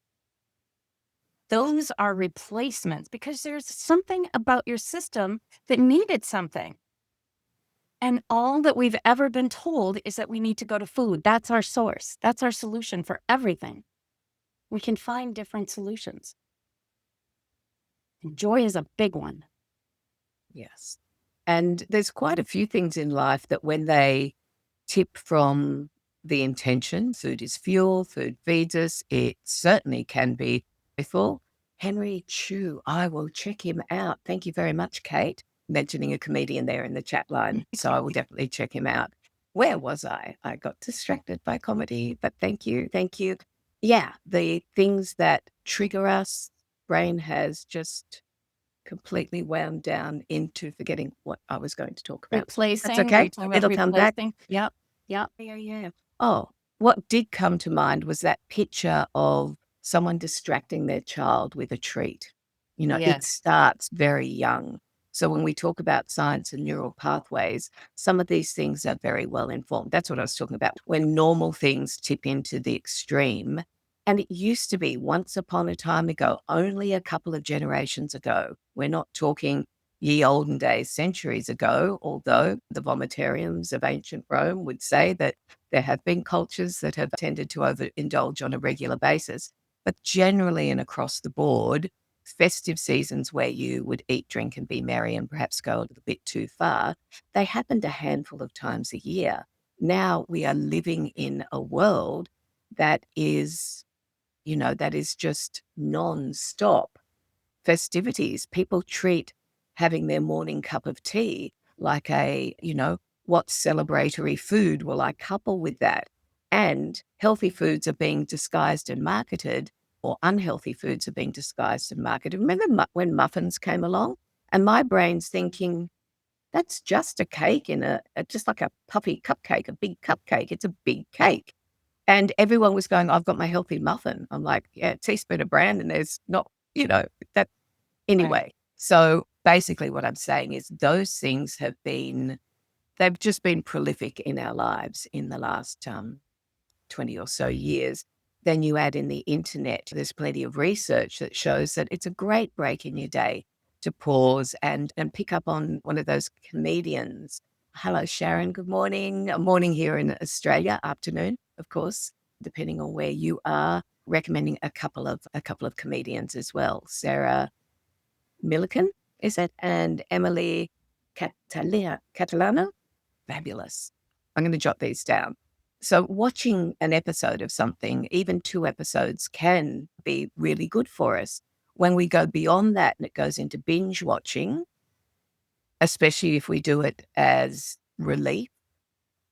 Those are replacements, because there's something about your system that needed something. And all that we've ever been told is that we need to go to food. That's our source. That's our solution for everything. We can find different solutions. And joy is a big one. Yes. And there's quite a few things in life that when they tip from the intention, food is fuel, food feeds us, it certainly can be joyful. Henry Chu, I will check him out. Thank you very much, Kate, mentioning a comedian there in the chat line. So I will definitely check him out. Where was I? I got distracted by comedy, but thank you. Thank you. Yeah, the things that trigger us, brain has just completely wound down into forgetting what I was going to talk about. Replacing. That's okay. It'll come back. Yep. Yeah. Oh, what did come to mind was that picture of someone distracting their child with a treat. You know, Yes. It starts very young. So when we talk about science and neural pathways, some of these things are very well informed. That's what I was talking about. When normal things tip into the extreme, and it used to be once upon a time ago, only a couple of generations ago. We're not talking ye olden days, centuries ago, although the vomitariums of ancient Rome would say that there have been cultures that have tended to overindulge on a regular basis. But generally and across the board, festive seasons where you would eat, drink, and be merry and perhaps go a little bit too far, they happened a handful of times a year. Now we are living in a world that is just non-stop festivities. People treat having their morning cup of tea like what celebratory food will I couple with that? And healthy foods are being disguised and marketed, or unhealthy foods are being disguised and marketed. Remember when muffins came along? And my brain's thinking, that's just a cake just like a puffy cupcake, a big cupcake. It's a big cake. And everyone was going, I've got my healthy muffin. I'm like, yeah, teaspoon of bran, and there's not, that anyway. Right. So basically what I'm saying is those things have been they've just been prolific in our lives in the last 20 or so years. Then you add in the internet, there's plenty of research that shows that it's a great break in your day to pause and pick up on one of those comedians. Hello, Sharon. Good morning. Morning here in Australia, afternoon, of course, depending on where you are. Recommending a couple of comedians as well. Sarah Millican, is it? And Emily Catalano. Fabulous. I'm going to jot these down. So watching an episode of something, even 2 episodes, can be really good for us. When we go beyond that and it goes into binge watching, especially if we do it as relief,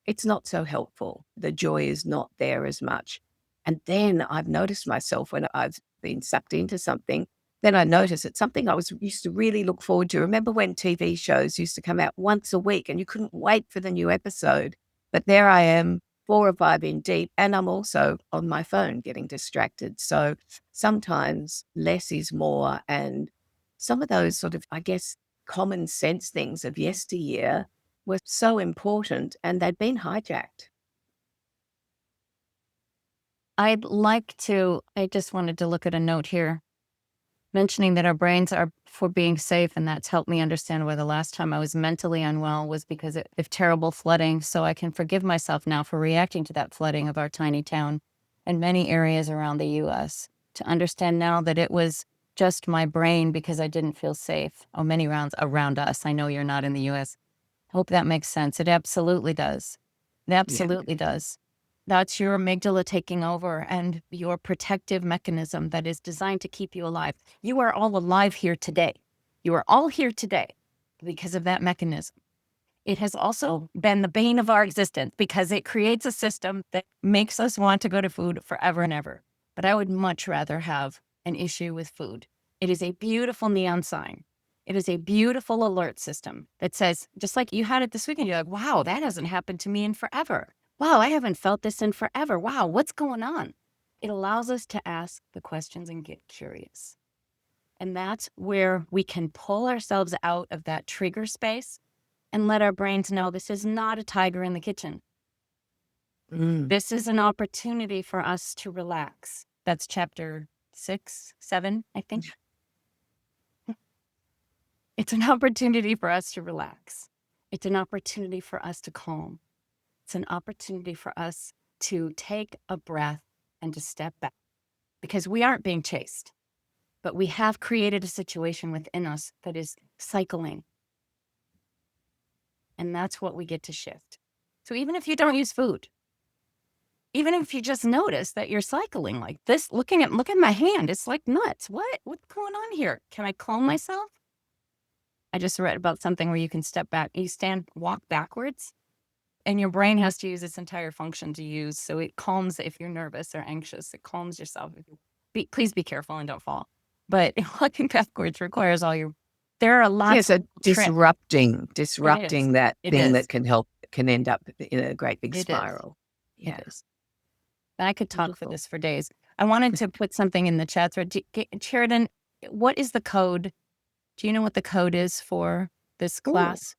it's not so helpful. The joy is not there as much. And then I've noticed myself when I've been sucked into something, then I notice it's something I used to really look forward to. Remember when TV shows used to come out once a week and you couldn't wait for the new episode? But there I am, 4 or 5 in deep, and I'm also on my phone getting distracted. So sometimes less is more. And some of those sort of, I guess, common sense things of yesteryear were so important and they'd been hijacked. I just wanted to look at a note here mentioning that our brains are for being safe, and that's helped me understand why the last time I was mentally unwell was because of terrible flooding. So I can forgive myself now for reacting to that flooding of our tiny town and many areas around the U.S. To understand now that it was just my brain because I didn't feel safe. Oh, many rounds around us. I know you're not in the U.S. Hope that makes sense. It absolutely does. It absolutely does. That's your amygdala taking over and your protective mechanism that is designed to keep you alive. You are all alive here today. You are all here today because of that mechanism. It has also been the bane of our existence because it creates a system that makes us want to go to food forever and ever. But I would much rather have an issue with food. It is a beautiful neon sign. It is a beautiful alert system that says, just like you had it this weekend, you're like, wow, that hasn't happened to me in forever. Wow, I haven't felt this in forever. Wow, what's going on? It allows us to ask the questions and get curious. And that's where we can pull ourselves out of that trigger space and let our brains know this is not a tiger in the kitchen. This is an opportunity for us to relax. That's chapter 6, 7, I think. It's an opportunity for us to relax. It's an opportunity for us to calm. It's an opportunity for us to take a breath and to step back because we aren't being chased, but we have created a situation within us that is cycling. And that's what we get to shift. So even if you don't use food, even if you just notice that you're cycling like this, look at my hand, it's like nuts. What's going on here? Can I calm myself? I just read about something where you can step back, walk backwards, and your brain has to use its entire function to use. So it calms if you're nervous or anxious. It calms yourself. Please be careful and don't fall. But walking backwards requires there are lots so of disrupting that thing that can end up in a great big spiral. Yes. I could talk for this for days. I wanted to put something in the chat thread. Sheridan, what is the code? Do you know what the code is for this class?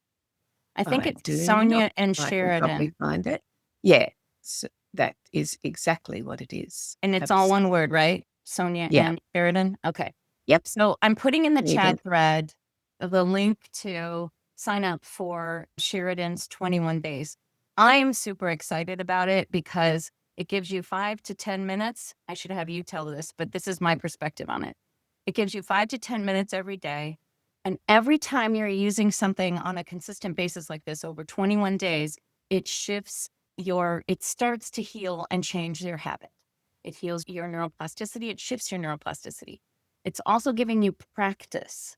I think it's Sonja and Sheridan. I can probably find it. Yeah, so that is exactly what it is. And it's all one word, right? Sonja and Sheridan? Okay. Yep. So I'm putting in the chat thread the link to sign up for Sheridan's 21 days. I'm super excited about it because it gives you 5 to 10 minutes. I should have you tell this, but this is my perspective on it. It gives you 5 to 10 minutes every day. And every time you're using something on a consistent basis like this over 21 days, it starts to heal and change your habit. It heals your neuroplasticity. It shifts your neuroplasticity. It's also giving you practice,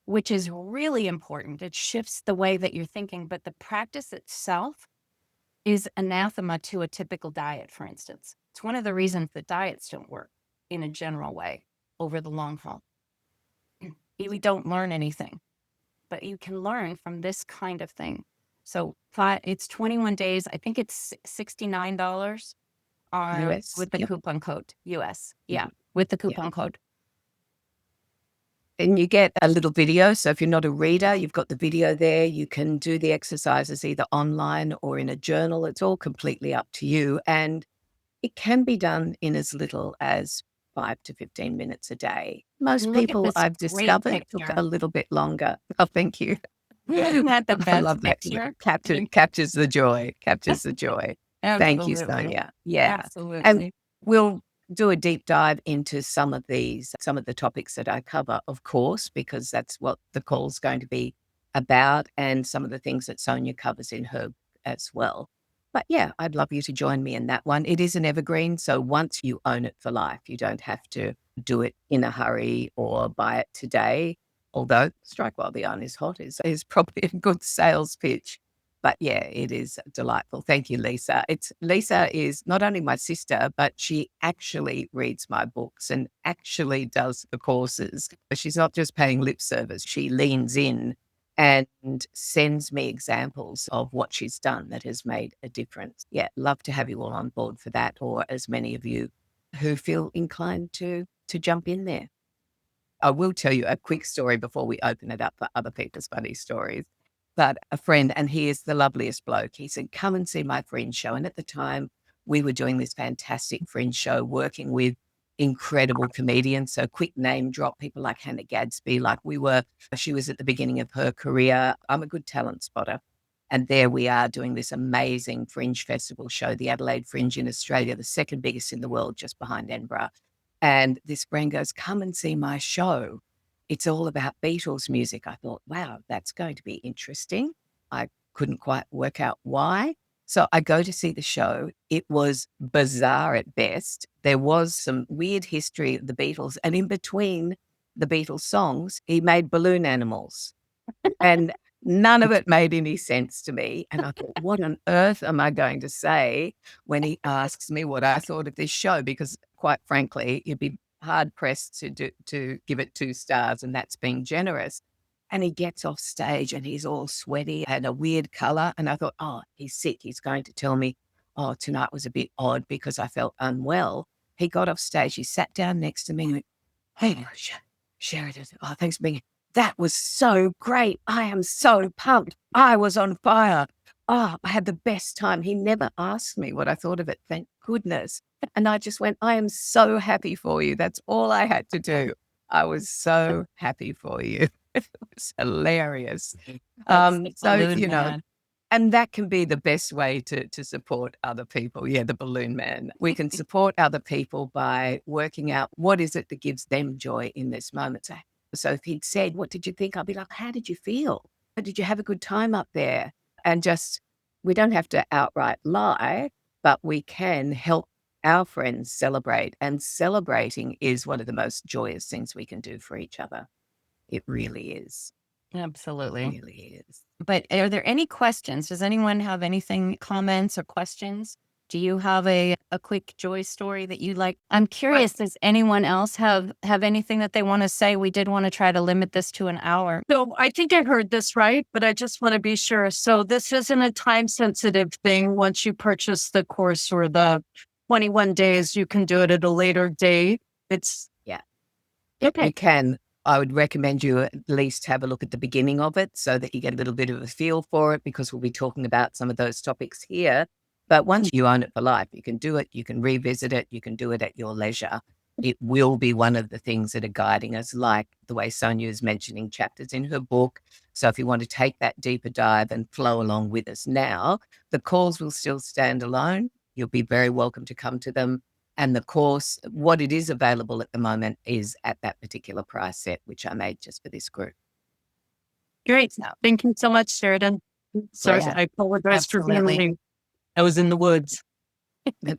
which is really important. It shifts the way that you're thinking, but the practice itself is anathema to a typical diet, for instance. It's one of the reasons that diets don't work in a general way over the long haul. We don't learn anything, but you can learn from this kind of thing. So it's 21 days. I think it's $69 US with the coupon code. US. Yeah, with the coupon code. And you get a little video. So if you're not a reader, you've got the video there. You can do the exercises either online or in a journal. It's all completely up to you. And it can be done in as little as 5 to 15 minutes a day. Most Look at people this I've great discovered took picture. a little bit longer. Oh, thank you. Isn't that the I best love that. picture? Captures the joy. Captures the joy. Thank you, Absolutely. Sonja. Yeah. And Absolutely. we'll do a deep dive into some of the topics that I cover, of course, because that's what the call's going to be about, and some of the things that Sonja covers in her as well. But yeah, I'd love you to join me in that one. It is an evergreen. So once you own it for life, you don't have to do it in a hurry or buy it today. Although strike while the iron is hot is probably a good sales pitch. But yeah, it is delightful. Thank you, Lisa. Lisa is not only my sister, but she actually reads my books and actually does the courses. She's not just paying lip service. She leans in and sends me examples of what she's done that has made a difference. Yeah, love to have you all on board for that, or as many of you who feel inclined to jump in there. I will tell you a quick story before we open it up for other people's funny stories. But a friend, and he is the loveliest bloke, he said, come and see my fringe show. And at the time, we were doing this fantastic fringe show, working with incredible comedians. So quick name drop, people like Hannah Gadsby, she was at the beginning of her career. I'm a good talent spotter. And there we are doing this amazing fringe festival show, the Adelaide Fringe in Australia, the second biggest in the world, just behind Edinburgh. And this friend goes, come and see my show. It's all about Beatles music. I thought, wow, that's going to be interesting. I couldn't quite work out why. So I go to see the show. It was bizarre at best. There was some weird history of the Beatles. And in between the Beatles songs, he made balloon animals. And none of it made any sense to me. And I thought, what on earth am I going to say when he asks me what I thought of this show? Because quite frankly, you'd be hard pressed to give it 2 stars, and that's being generous. And he gets off stage and he's all sweaty and a weird color. And I thought, oh, he's sick. He's going to tell me, oh, tonight was a bit odd because I felt unwell. He got off stage. He sat down next to me and went, hey, Sheridan, oh, thanks for being here. That was so great. I am so pumped. I was on fire. Oh, I had the best time. He never asked me what I thought of it. Thank goodness. And I just went, I am so happy for you. That's all I had to do. I was so happy for you. It was hilarious. That's the So, balloon man. and that can be the best way to support other people. Yeah, the balloon man. We can support other people by working out what is it that gives them joy in this moment. So if he'd said, what did you think? I'd be like, how did you feel? Did you have a good time up there? And just, we don't have to outright lie, but we can help our friends celebrate. And celebrating is one of the most joyous things we can do for each other. It really is. It Absolutely. really is. But are there any questions? Does anyone have anything, comments or questions? Do you have a quick joy story that you like? I'm curious, does anyone else have anything that they want to say? We did want to try to limit this to an hour. So I think I heard this right, but I just want to be sure. So this isn't a time sensitive thing. Once you purchase the course or the 21 days, you can do it at a later date. It's Yeah. okay. You can. I would recommend you at least have a look at the beginning of it so that you get a little bit of a feel for it, because we'll be talking about some of those topics here. But once you own it for life, you can do it, you can revisit it, you can do it at your leisure. It will be one of the things that are guiding us, like the way Sonja is mentioning chapters in her book. So if you want to take that deeper dive and flow along with us now, the calls will still stand alone. You'll be very welcome to come to them. And the course, what it is available at the moment is at that particular price set, which I made just for this group. Great. Thank you so much, Sheridan. Sorry, Pleasure. I apologize for being Absolutely. late. I was in the woods.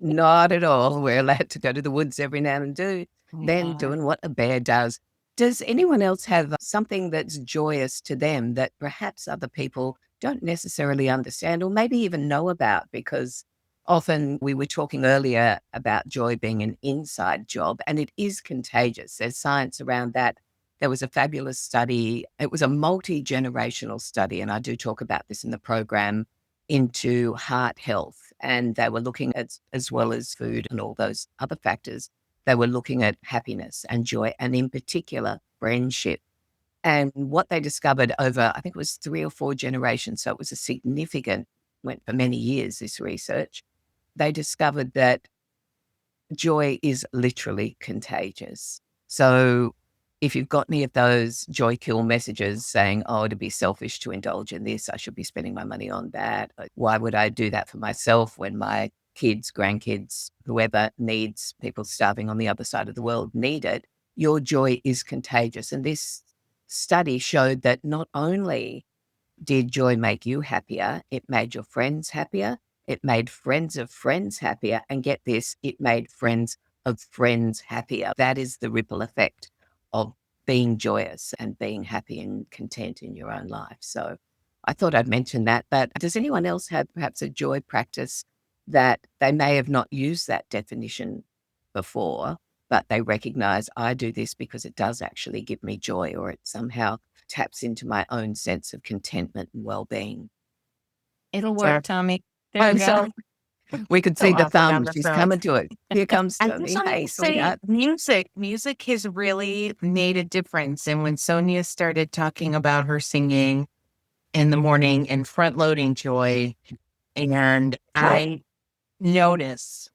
Not at all. We're allowed to go to the woods every now and then Yeah. doing what a bear does. Does anyone else have something that's joyous to them that perhaps other people don't necessarily understand or maybe even know about? Because often we were talking earlier about joy being an inside job, and it is contagious. There's science around that. There was a fabulous study. It was a multi-generational study, and I do talk about this in the program, into heart health. And they were looking at, as well as food and all those other factors, they were looking at happiness and joy, and in particular, friendship. And what they discovered over, I think it was 3 or 4 generations, so it was a significant, went for many years, this research. They discovered that joy is literally contagious. So if you've got any of those joy kill messages saying, oh, to be selfish to indulge in this, I should be spending my money on that. Why would I do that for myself when my kids, grandkids, whoever needs people starving on the other side of the world need it? Your joy is contagious. And this study showed that not only did joy make you happier, it made your friends happier, it made friends of friends happier, and get this, it made friends of friends happier. That is the ripple effect of being joyous and being happy and content in your own life. So I thought I'd mention that. But does anyone else have perhaps a joy practice that they may have not used that definition before, but they recognize I do this because it does actually give me joy, or it somehow taps into my own sense of contentment and well-being? It'll Sure. work, Tommy. There you I'm go. so We could see the laughing on thumb. the She's phone. coming to it. Here comes I Tony. just wanted Hey, to say sweetheart. Music has really made a difference. And when Sonja started talking about her singing in the morning and front loading joy, and I noticed,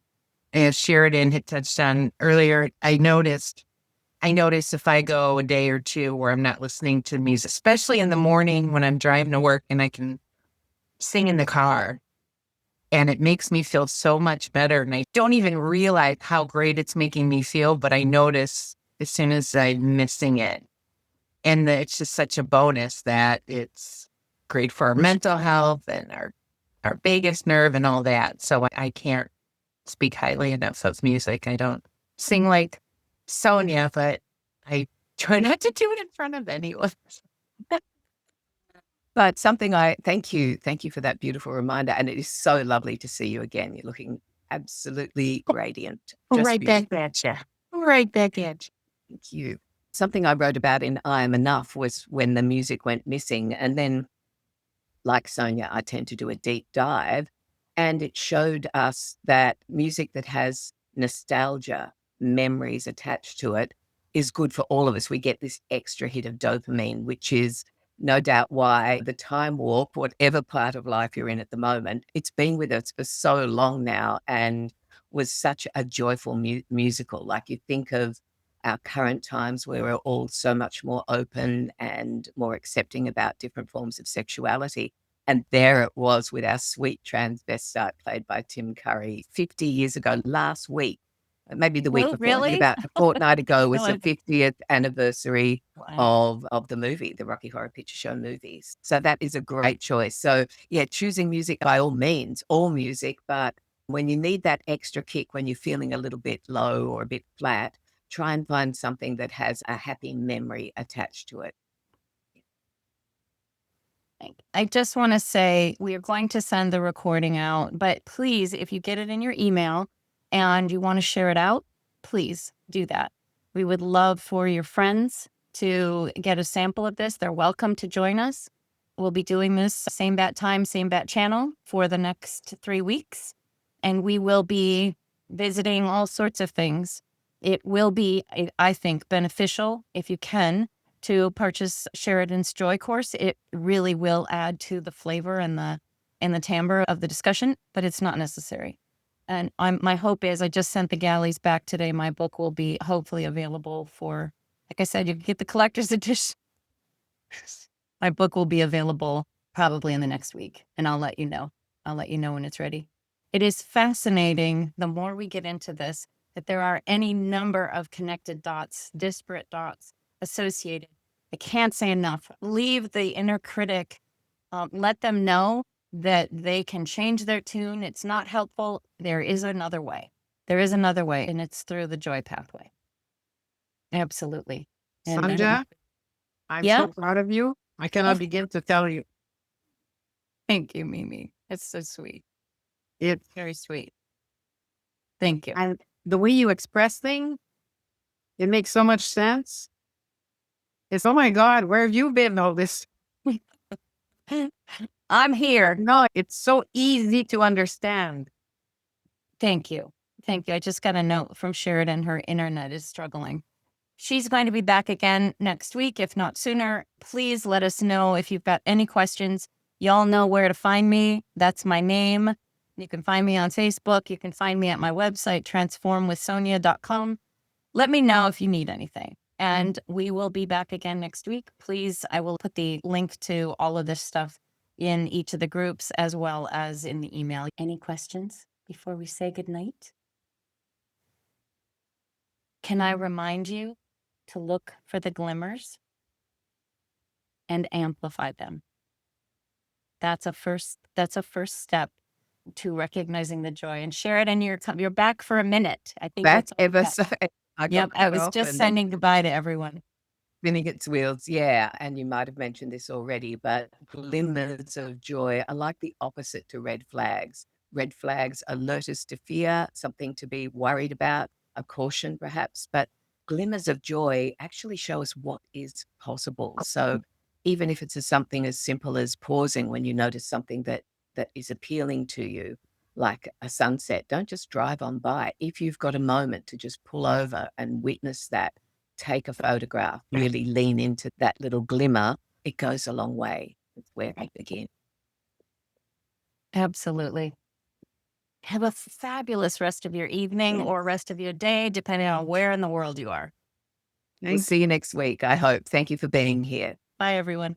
as Sheridan had touched on earlier, I noticed if I go a day or two where I'm not listening to music, especially in the morning when I'm driving to work and I can sing in the car. And it makes me feel so much better. And I don't even realize how great it's making me feel, but I notice as soon as I'm missing it. And it's just such a bonus that it's great for our mental health and our vagus nerve and all that. So I can't speak highly enough of music. I don't sing like Sonja, but I try not to do it in front of anyone. But thank you for that beautiful reminder. And it is so lovely to see you again. You're looking absolutely radiant. Just Right beautiful. back at you. Right back at you. Thank you. Something I wrote about in I Am Enough was when the music went missing. And then, like Sonja, I tend to do a deep dive. And it showed us that music that has nostalgia, memories attached to it, is good for all of us. We get this extra hit of dopamine, which is no doubt why the time warp, whatever part of life you're in at the moment, it's been with us for so long now and was such a joyful musical. Like you think of our current times where we're all so much more open and more accepting about different forms of sexuality. And there it was with our sweet transvestite played by Tim Curry 50 years ago, last week, maybe the week Oh, before, I think really? about a fortnight ago was No, the 50th anniversary Wow. of the movie, the Rocky Horror Picture Show movies. So that is a great choice. So yeah, choosing music by all means, all music, but when you need that extra kick, when you're feeling a little bit low or a bit flat, try and find something that has a happy memory attached to it. I just want to say we are going to send the recording out, but please, if you get it in your email and you want to share it out, please do that. We would love for your friends to get a sample of this. They're welcome to join us. We'll be doing this same bat time, same bat channel for the next 3 weeks, and we will be visiting all sorts of things. It will be, I think, beneficial if you can to purchase Sheridan's Joy course. It really will add to the flavor and the timbre of the discussion, but it's not necessary. And my hope is, I just sent the galleys back today. My book will be hopefully available for, like I said, you can get the collector's edition. My book will be available probably in the next week, and I'll let you know. I'll let you know when it's ready. It is fascinating, the more we get into this, that there are any number of connected dots, disparate dots associated. I can't say enough. Leave the inner critic. Let them know that they can change their tune. It's not helpful. There is another way. There is another way, and it's through the joy pathway. Absolutely. And Sonja, I'm yeah? so proud of you. I cannot begin to tell you. Thank you, Mimi. It's so sweet. It's Very sweet. Thank you. and the way you express things, it makes so much sense. It's, oh my God, where have you been all this? I'm here. No, it's so easy to understand. Thank you. Thank you. I just got a note from Sheridan. Her internet is struggling. She's going to be back again next week, if not sooner. Please let us know if you've got any questions. Y'all know where to find me. That's my name. You can find me on Facebook. You can find me at my website, transformwithsonia.com. Let me know if you need anything. And we will be back again next week. Please, I will put the link to all of this stuff in each of the groups as well as in the email. Any questions before we say goodnight? Can I remind you to look for the glimmers and amplify them? That's a first step to recognizing the joy. And Sheridan, you're back for a minute. I think Back that's all we ever got. so. I Yep, got I cut was off just and saying goodbye to everyone. spinning its wheels. Yeah. And you might have mentioned this already, but glimmers of joy are like the opposite to red flags. Red flags alert us to fear, something to be worried about, a caution perhaps, but glimmers of joy actually show us what is possible. So even if it's something as simple as pausing when you notice something that is appealing to you, like a sunset, don't just drive on by. If you've got a moment to just pull over and witness that, take a photograph, really lean into that little glimmer, it goes a long way. It's where I begin. Absolutely. Have a fabulous rest of your evening or rest of your day, depending on where in the world you are. We'll see you next week, I hope. Thank you for being here. Bye, everyone.